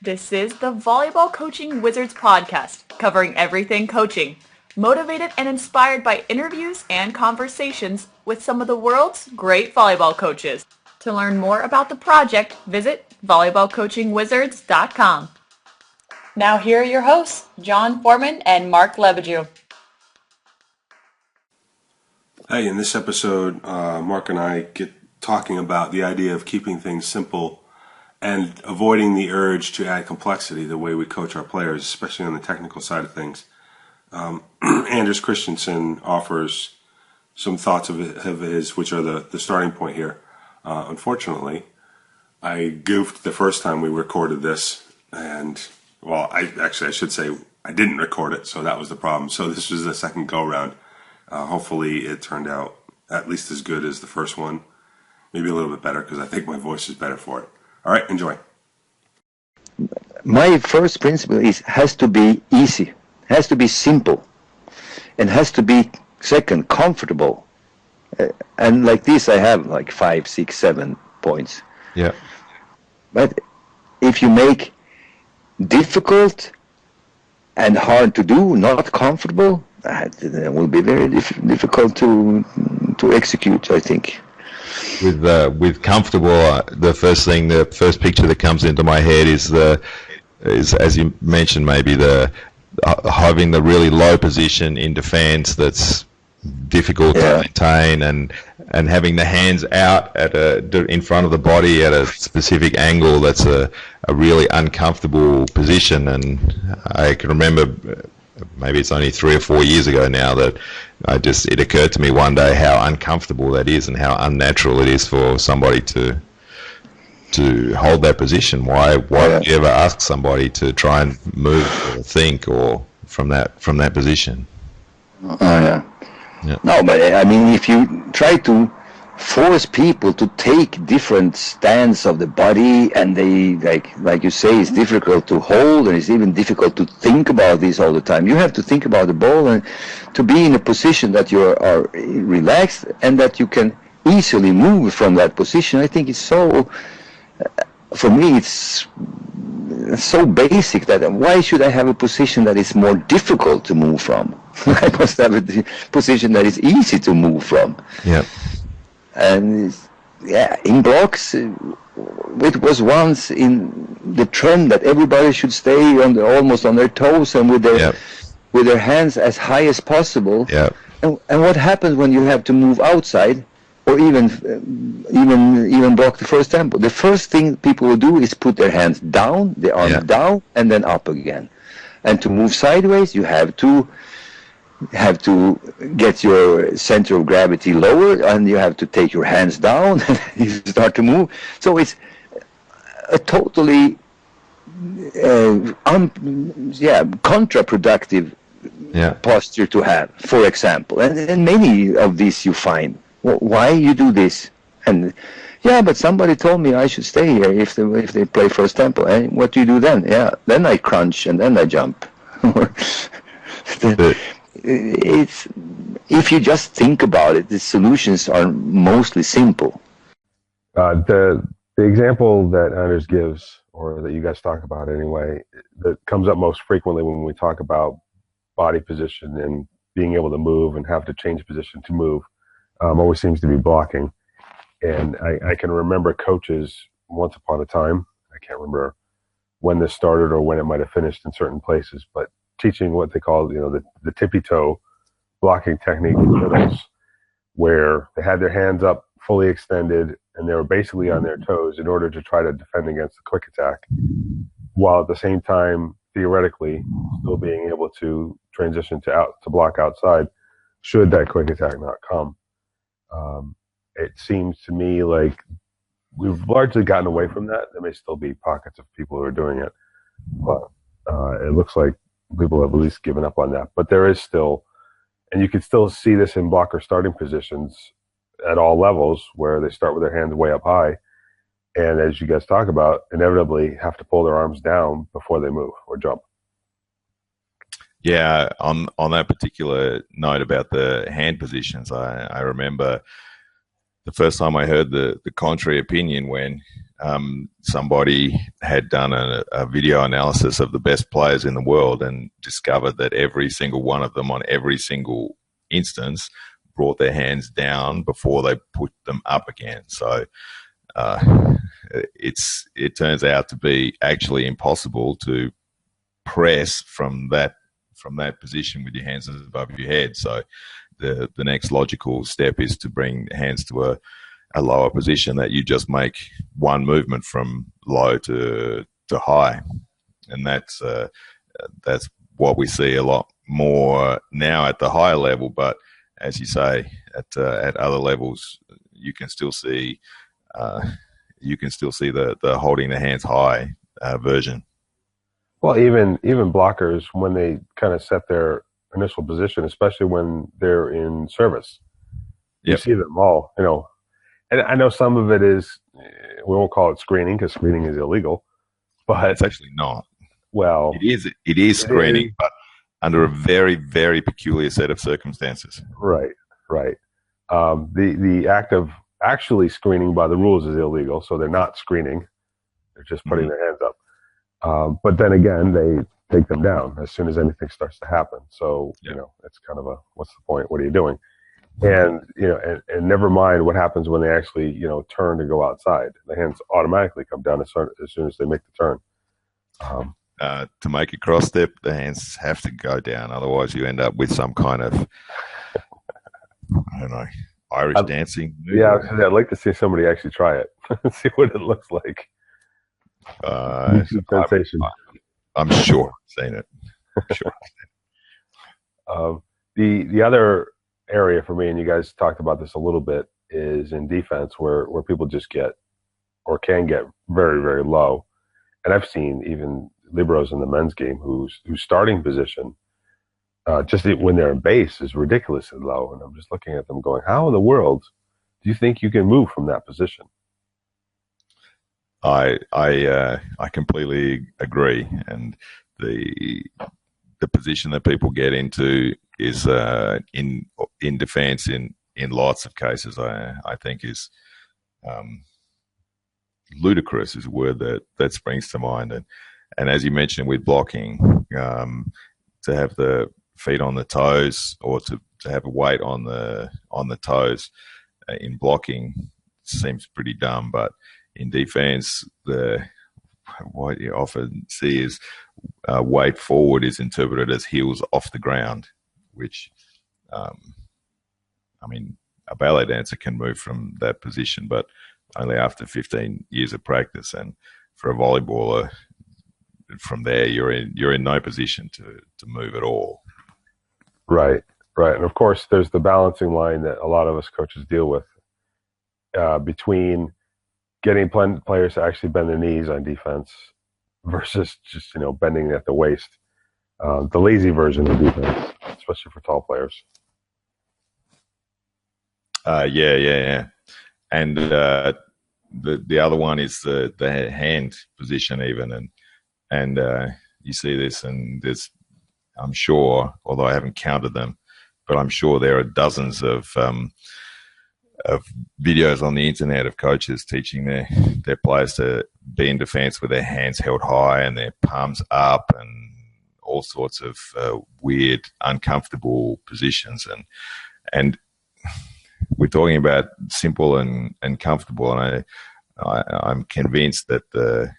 This is the Volleyball Coaching Wizards Podcast, covering everything coaching, motivated and inspired by interviews and conversations with some of the world's great volleyball coaches. To learn more about the project, visit volleyballcoachingwizards.com. Now here are your hosts, John Foreman and Mark Lebedew. Hey, in this episode, Mark and I get talking about the idea of keeping things simple and avoiding the urge to add complexity the way we coach our players, especially on the technical side of things. Anders Kristiansson offers some thoughts of his, which are the starting point here. Unfortunately, I goofed the first time we recorded this, and, well, I should say I didn't record it, so that was the problem. So this was the second go-round. Hopefully it turned out at least as good as the first one, maybe a little bit better, because I think my voice is better for it. All right, enjoy. My first principle has to be easy, has to be simple, and has to be, second, comfortable. And like this, I have like 5, 6, 7 points. Yeah. But if you make difficult and hard to do, not comfortable, it will be very difficult to execute, I think. With comfortable, the first picture that comes into my head is as you mentioned, maybe having the really low position in defense that's difficult to maintain, and having the hands out in front of the body at a specific angle that's a really uncomfortable position. And I can remember, maybe it's only 3 or 4 years ago now, that it occurred to me one day how uncomfortable that is and how unnatural it is for somebody to hold that position. Why would you ever ask somebody to try and move or think or from that position? Oh yeah. No, but I mean, if you try to force people to take different stands of the body, and they like you say, it's difficult to hold, and it's even difficult to think about this all the time. You have to think about the ball and to be in a position that you are relaxed and that you can easily move from that position. I think it's so, for me, it's so basic that why should I have a position that is more difficult to move from? I must have a position that is easy to move from. Yeah. And in blocks, it was once in the trend that everybody should stay almost on their toes and with their hands as high as possible. Yeah. And what happens when you have to move outside, or even block the first tempo? The first thing people will do is put their hands down, the arms down, and then up again. And to move sideways, you have to get your center of gravity lower, and you have to take your hands down and you start to move. So it's a totally counterproductive posture to have, for example. And many of these you find. Why you do this? And but somebody told me I should stay here if they play first tempo. And what do you do then? Then I crunch and then I jump. It's, if you just think about it, the solutions are mostly simple. The example that Anders gives, or that you guys talk about anyway, that comes up most frequently when we talk about body position and being able to move and have to change position to move, always seems to be blocking. And I can remember coaches once upon a time, I can't remember when this started or when it might have finished in certain places, but teaching what they call, the tippy toe blocking technique in middles, where they had their hands up fully extended and they were basically on their toes in order to try to defend against the quick attack, while at the same time, theoretically, still being able to transition to block outside should that quick attack not come. It seems to me like we've largely gotten away from that. There may still be pockets of people who are doing it, but it looks like people have at least given up on that. But there is still, and you can still see this in blocker starting positions at all levels, where they start with their hands way up high, and as you guys talk about, inevitably have to pull their arms down before they move or jump. Yeah, on that particular note about the hand positions, I remember the first time I heard the contrary opinion when somebody had done a video analysis of the best players in the world and discovered that every single one of them on every single instance brought their hands down before they put them up again. So it turns out to be actually impossible to press from that position with your hands above your head. So the next logical step is to bring hands to a lower position, that you just make one movement from low to high, and that's what we see a lot more now at the higher level. But as you say, at other levels, you can still see the holding the hands high version. Well, even blockers, when they kind of set their initial position, especially when they're in service, you see them all, and I know some of it is, we won't call it screening because screening is illegal, but it's actually not. Well, it is screening, but under a very, very peculiar set of circumstances. Right. The act of actually screening by the rules is illegal, so they're not screening; they're just putting their hands up. But then again, they take them down as soon as anything starts to happen. So, it's kind of what's the point? What are you doing? And, and never mind what happens when they actually, turn to go outside. The hands automatically come down as soon as they make the turn. To make a cross step, the hands have to go down. Otherwise, you end up with some kind of, I don't know, Irish dancing. Yeah, I'd like to see somebody actually try it and see what it looks like. Sensation. I'm sure I've seen it. The other area for me, and you guys talked about this a little bit, is in defense, where people just get or can get very, very low. And I've seen even liberos in the men's game whose starting position, just when they're in base, is ridiculously low. And I'm just looking at them going, how in the world do you think you can move from that position? I completely agree, and the position that people get into is in defence in lots of cases. I think is ludicrous is a word that springs to mind, and as you mentioned with blocking, to have the feet on the toes or to have a weight on the toes in blocking seems pretty dumb, but in defense, what you often see is weight forward is interpreted as heels off the ground, which, a ballet dancer can move from that position, but only after 15 years of practice. And for a volleyballer, from there, you're in no position to move at all. Right. And of course, there's the balancing line that a lot of us coaches deal with between getting players to actually bend their knees on defense versus just, bending at the waist. The lazy version of defense, especially for tall players. Yeah. And the other one is the hand position even. And you see this, and there's, I'm sure, although I haven't counted them, but I'm sure there are dozens of videos on the internet of coaches teaching their players to be in defense with their hands held high and their palms up and all sorts of weird, uncomfortable positions. And we're talking about simple and comfortable, and I'm convinced that the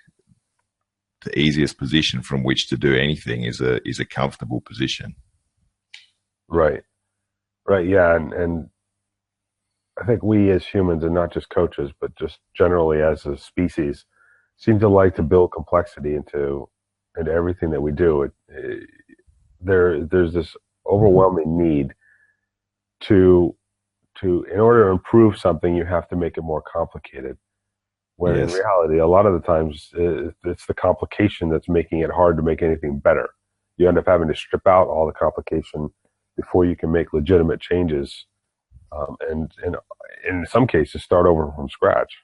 easiest position from which to do anything is a comfortable position. Right, yeah, and I think we as humans, and not just coaches, but just generally as a species, seem to like to build complexity into everything that we do. There's this overwhelming need to in order to improve something, you have to make it more complicated. When in reality, a lot of the times, it's the complication that's making it hard to make anything better. You end up having to strip out all the complication before you can make legitimate changes. And in some cases, start over from scratch.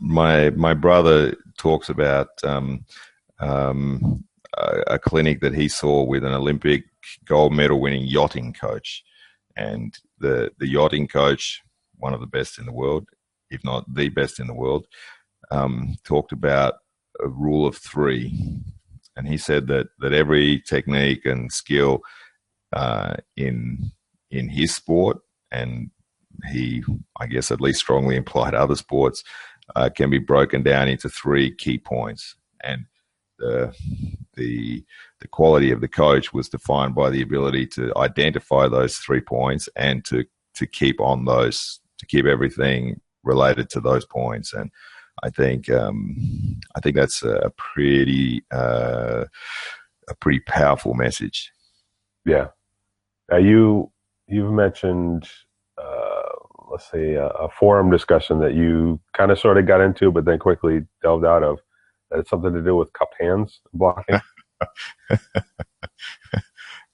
My brother talks about a clinic that he saw with an Olympic gold medal winning yachting coach, and the yachting coach one of the best in the world, if not the best in the world, talked about a rule of three. And he said that every technique and skill in his sport, and he, I guess, at least strongly implied other sports, can be broken down into three key points. And the quality of the coach was defined by the ability to identify those 3 points and to keep on those, to keep everything related to those points. And I think that's a pretty powerful message. Yeah. Now you've mentioned, let's say, a forum discussion that you kind of sort of got into, but then quickly delved out of. That it's something to do with cupped hands blocking.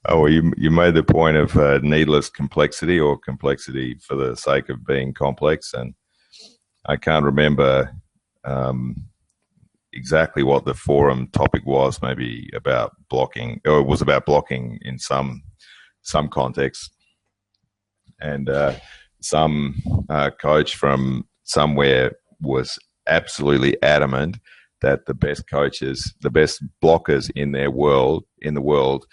Oh, well, you made the point of needless complexity, or complexity for the sake of being complex, and I can't remember exactly what the forum topic was. Maybe about blocking, or it was about blocking in some context, and some coach from somewhere was absolutely adamant that the best coaches, the best blockers in the world,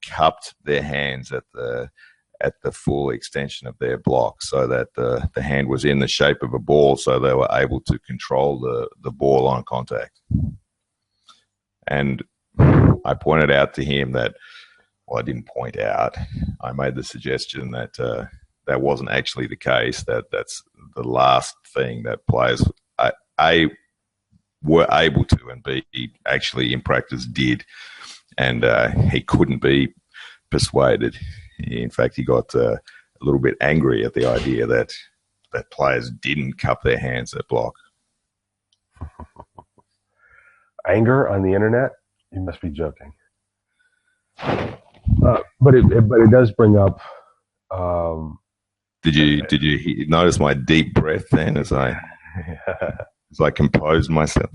cupped their hands at the full extension of their block, so that the hand was in the shape of a ball, so they were able to control the ball on contact. And I pointed out to him that, well, I didn't point out, I made the suggestion that that wasn't actually the case, that's the last thing that players were able to, and B, actually in practice did. And he couldn't be persuaded. In fact, he got a little bit angry at the idea that players didn't cup their hands at block. Anger on the internet? You must be joking. But it does bring up. Did you notice my deep breath then as I composed myself?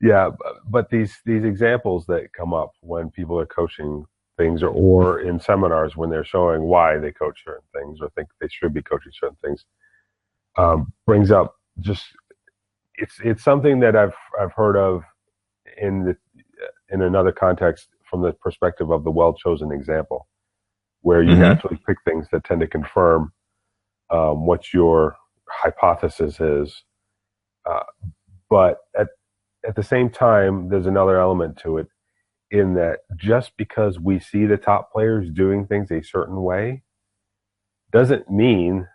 Yeah, but these examples that come up when people are coaching things, or in seminars when they're showing why they coach certain things or think they should be coaching certain things, brings up just it's something that I've heard of in another context, from the perspective of the well-chosen example, where you naturally pick things that tend to confirm what your hypothesis is, but at the same time, there's another element to it, in that just because we see the top players doing things a certain way doesn't mean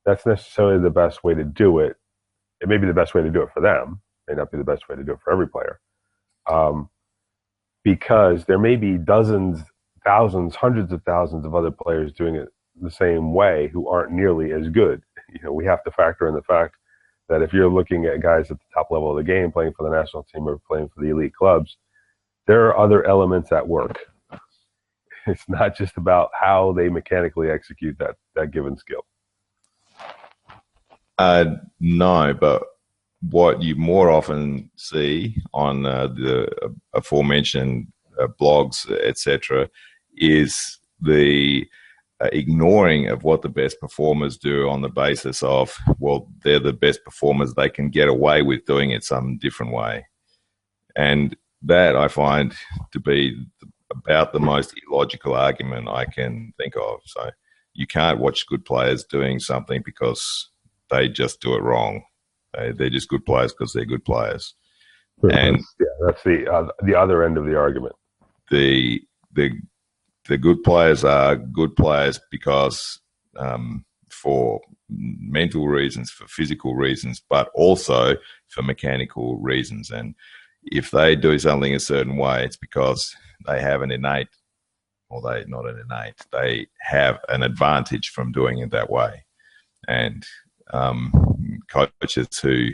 that's necessarily the best way to do it. It may be the best way to do it for them, may not be the best way to do it for every player, because there may be dozens, thousands, hundreds of thousands of other players doing it the same way who aren't nearly as good. We have to factor in the fact that if you're looking at guys at the top level of the game playing for the national team or playing for the elite clubs, there are other elements at work. It's not just about how they mechanically execute that given skill. No, but what you more often see on the aforementioned blogs, etc., is the ignoring of what the best performers do on the basis of, well, they're the best performers, they can get away with doing it some different way. And that I find to be about the most illogical argument I can think of. So you can't watch good players doing something because they just do it wrong. They're just good players because they're good players. And that's the other end of the argument. The good players are good players because for mental reasons, for physical reasons, but also for mechanical reasons. And if they do something a certain way, it's because they have an innate, or they have an advantage from doing it that way. And coaches who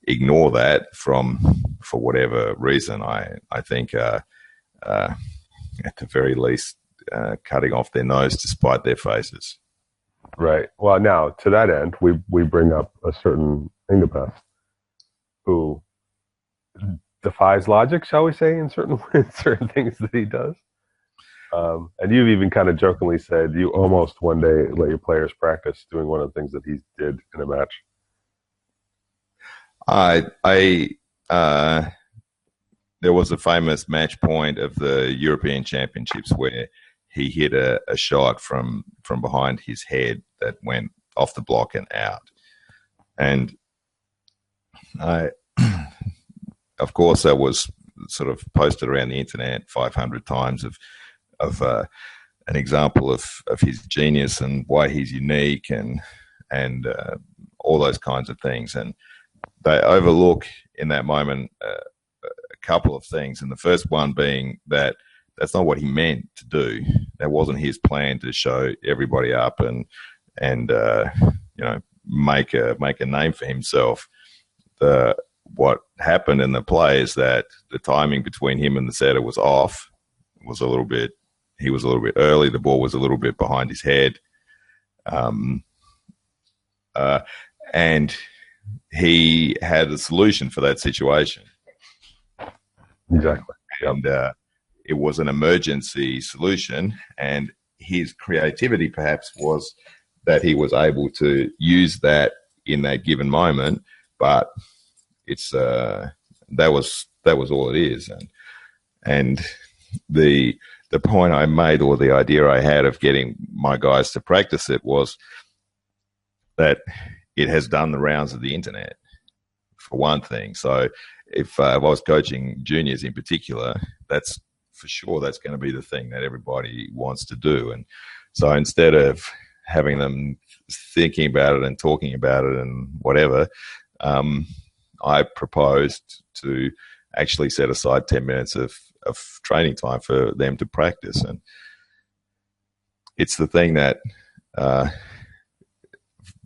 ignore that for whatever reason, I think at the very least cutting off their nose to spite their faces. Right. Well, now to that end, we bring up a certain Ingabeth who defies logic, shall we say, in certain things that he does. And you've even kind of jokingly said you almost one day let your players practice doing one of the things that he did in a match. There was a famous match point of the European Championships where he hit a shot from behind his head that went off the block and out. And of course, that was sort of posted around the internet 500 times of an example of his genius and why he's unique and all those kinds of things. And they overlook in that moment a couple of things. And the first one being that that's not what he meant to do. That wasn't his plan to show everybody up and make a name for himself. What happened in the play is that the timing between him and the setter was off. He was a little bit early. The ball was a little bit behind his head. And he had a solution for that situation. Exactly. And it was an emergency solution. And his creativity perhaps was that he was able to use that in that given moment. But it's that was all it is. And the point I made, or the idea I had of getting my guys to practice it, was that it has done the rounds of the internet, for one thing. So if I was coaching juniors in particular, that's for sure that's going to be the thing that everybody wants to do. And so instead of having them thinking about it and talking about it and whatever, I proposed to actually set aside 10 minutes of training time for them to practice. And it's the thing that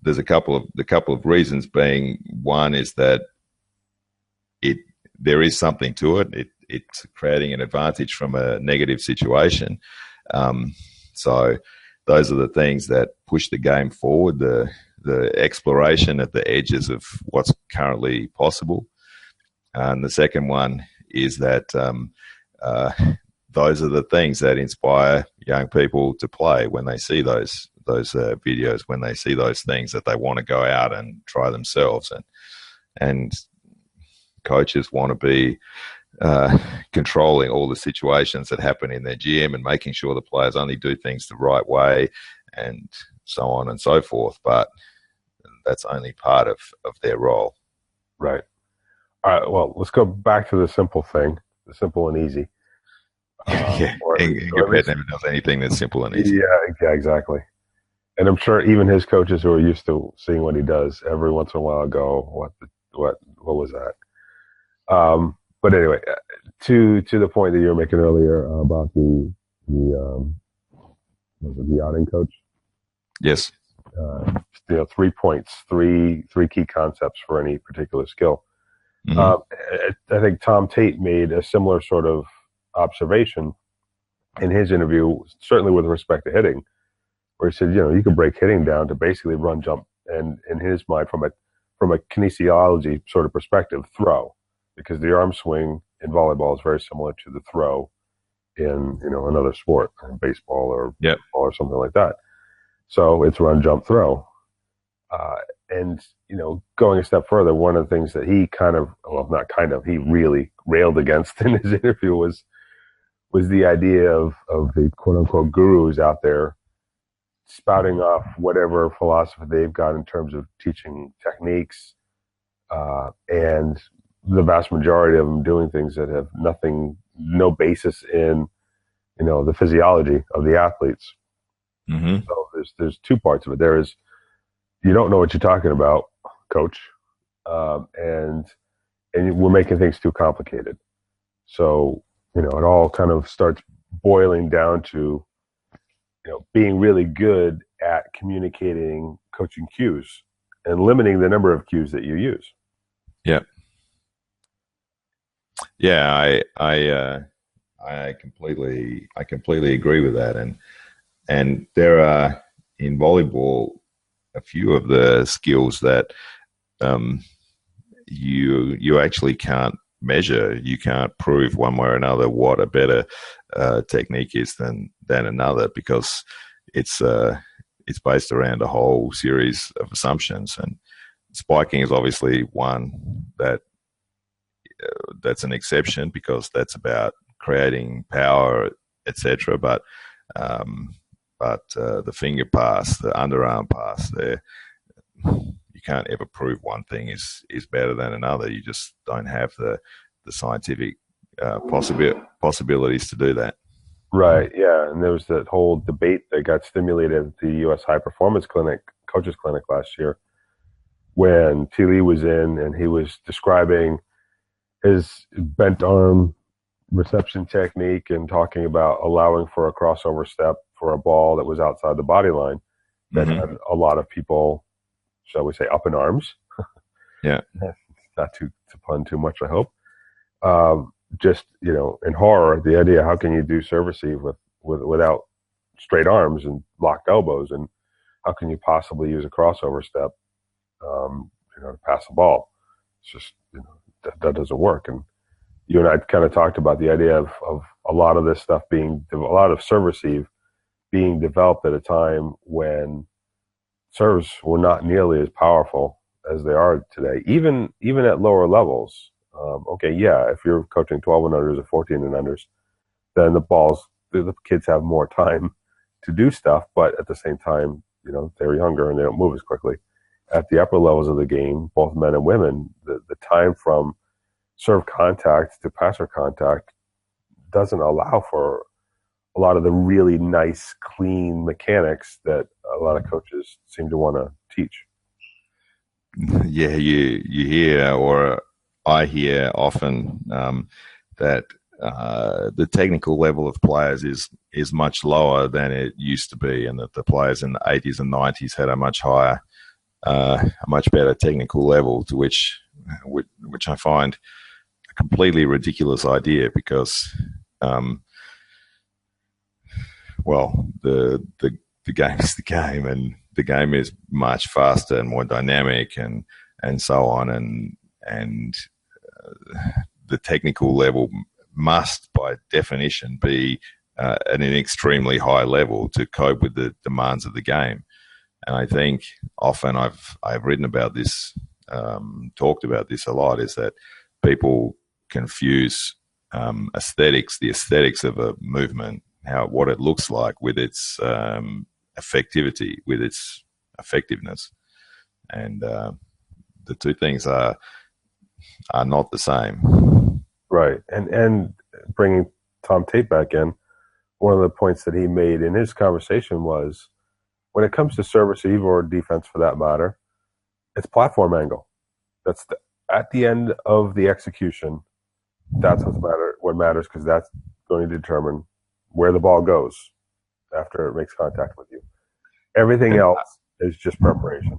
there's a couple of reasons being. One is that there is something to it. It's creating an advantage from a negative situation. So those are the things that push the game forward, the exploration at the edges of what's currently possible. And the second one is that those are the things that inspire young people to play when they see those videos, when they see those things that they want to go out and try themselves. And coaches want to be controlling all the situations that happen in their gym and making sure the players only do things the right way and so on and so forth. But that's only part of their role. Right. All right. Well, let's go back to the simple thing, the simple and easy. Yeah. Your pet never does anything that's simple and easy. Yeah, exactly. And I'm sure even his coaches who are used to seeing what he does every once in a while go, what was that? But anyway, to the point that you were making earlier about the outing coach. Yes. 3 points, three key concepts for any particular skill. Mm-hmm. I think Tom Tate made a similar sort of observation in his interview, certainly with respect to hitting, where he said, you can break hitting down to basically run, jump, and in his mind, from a kinesiology sort of perspective, throw, because the arm swing in volleyball is very similar to the throw in another sport, baseball or football or something like that. So it's run, jump, throw. And going a step further, one of the things that he he really railed against in his interview was the idea of the quote unquote gurus out there spouting off whatever philosophy they've got in terms of teaching techniques, and the vast majority of them doing things that have no basis in the physiology of the athletes. Mm-hmm. So there's two parts of it. There is, you don't know what you're talking about, coach, and we're making things too complicated. So it all kind of starts boiling down to being really good at communicating coaching cues and limiting the number of cues that you use. Yeah. Yeah, I completely agree with that, and there are in volleyball a few of the skills that you actually can't measure. You can't prove one way or another what a better technique is than another, because it's based around a whole series of assumptions. And spiking is obviously one that's an exception, because that's about creating power, etc. But the finger pass, the underarm pass, there, you can't ever prove one thing is better than another. You just don't have the scientific possibilities to do that. Right, yeah. And there was that whole debate that got stimulated at the U.S. High Performance Coaches Clinic last year, when T. Lee was in and he was describing his bent arm reception technique and talking about allowing for a crossover step for a ball that was outside the body line that had a lot of people, shall we say, up in arms. Yeah. Not to pun too much, I hope. Just, in horror, the idea, how can you do serve receive without straight arms and locked elbows, and how can you possibly use a crossover step, to pass the ball? It's just, that doesn't work. And you and I kind of talked about the idea of a lot of this stuff a lot of serve receive being developed at a time when serves were not nearly as powerful as they are today, even at lower levels. If you're coaching 12 and unders or 14 and unders, then the kids have more time to do stuff, but at the same time, they're younger and they don't move as quickly. At the upper levels of the game, both men and women, the time from serve contact to passer contact doesn't allow for a lot of the really nice, clean mechanics that a lot of coaches seem to want to teach. Yeah, you hear, or I hear often, that the technical level of players is much lower than it used to be, and that the players in the 80s and 90s had a much higher, a much better technical level, to which I find a completely ridiculous idea, because the game is the game, and the game is much faster and more dynamic, and so on, and the technical level must, by definition, be at an extremely high level to cope with the demands of the game. And I think often I've written about this, talked about this a lot, is that people confuse aesthetics, the aesthetics of a movement, what it looks like, with its effectivity, with its effectiveness, and the two things are not the same. Right. And bringing Tom Tate back in, one of the points that he made in his conversation was, when it comes to serve receive, or defense for that matter, it's platform angle. That's at the end of the execution. That's what matters, because that's going to determine where the ball goes after it makes contact with you. Everything else is just preparation.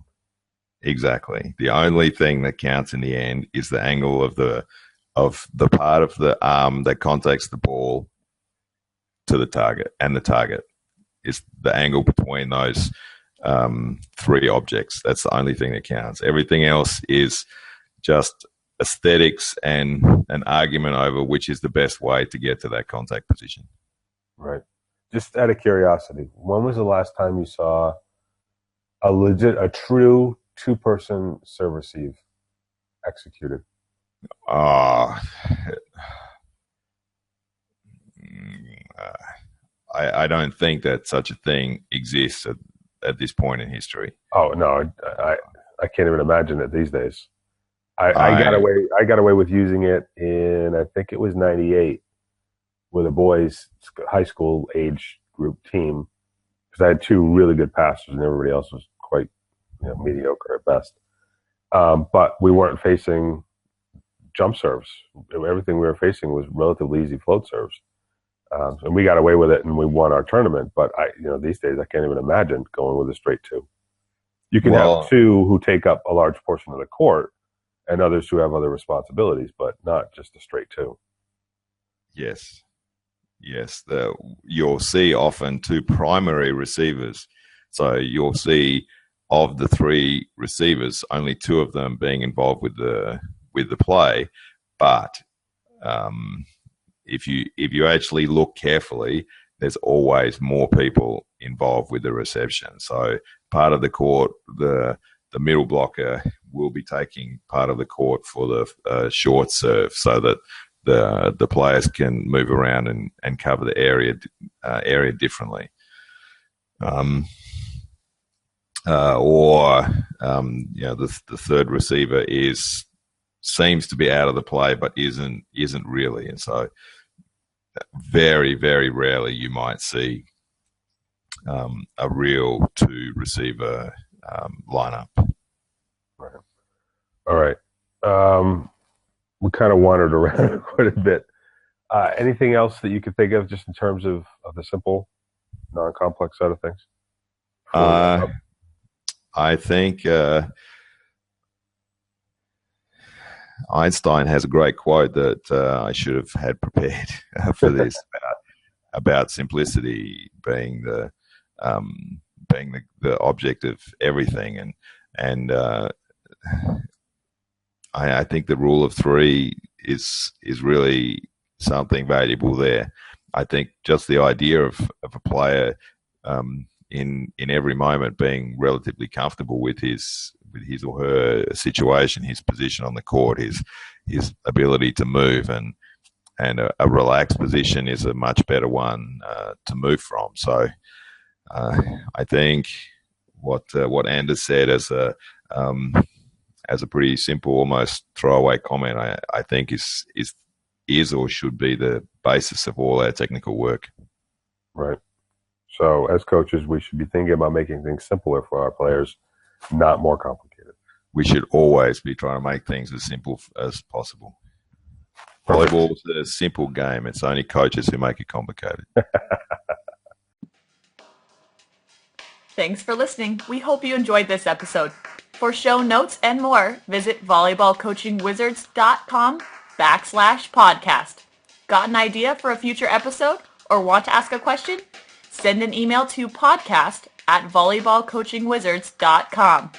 Exactly. The only thing that counts in the end is the angle of the part of the arm that contacts the ball to the target, and the target is the angle between those three objects. That's the only thing that counts. Everything else is just aesthetics and an argument over which is the best way to get to that contact position. Right. Just out of curiosity, when was the last time you saw a true two-person serve receive executed? I don't think that such a thing exists at this point in history. Oh no, I can't even imagine it these days. I got away with using it in, I think it was '98, with a boys' high school age group team, because I had two really good passers and everybody else was quite mediocre at best. But we weren't facing jump serves. Everything we were facing was relatively easy float serves. And we got away with it and we won our tournament. But these days I can't even imagine going with a straight two. You can have two who take up a large portion of the court and others who have other responsibilities, but not just a straight two. Yes. You'll see often two primary receivers. So you'll see, of the three receivers, only two of them being involved with the play, but if you actually look carefully, there's always more people involved with the reception. So part of the court, the middle blocker will be taking part of the court for the short serve, so that the players can move around and cover the area differently. The third receiver seems to be out of the play, but isn't really, and so very, very rarely you might see a real two receiver lineup. Right. All right. We kind of wandered around quite a bit. Anything else that you could think of, just in terms of the simple, non-complex side of things? I think Einstein has a great quote that I should have had prepared for this about simplicity being the object of everything, and I think the rule of three is really something valuable there. I think just the idea of a player in every moment being relatively comfortable with his or her situation, his position on the court, his ability to move, and a relaxed position is a much better one to move from. So I think what Anders said as a pretty simple, almost throwaway comment, I think is or should be the basis of all our technical work. Right. So as coaches, we should be thinking about making things simpler for our players, not more complicated. We should always be trying to make things as simple as possible. Volleyball is a simple game. It's only coaches who make it complicated. Thanks for listening. We hope you enjoyed this episode. For show notes and more, visit volleyballcoachingwizards.com/podcast. Got an idea for a future episode or want to ask a question? Send an email to podcast@volleyballcoachingwizards.com.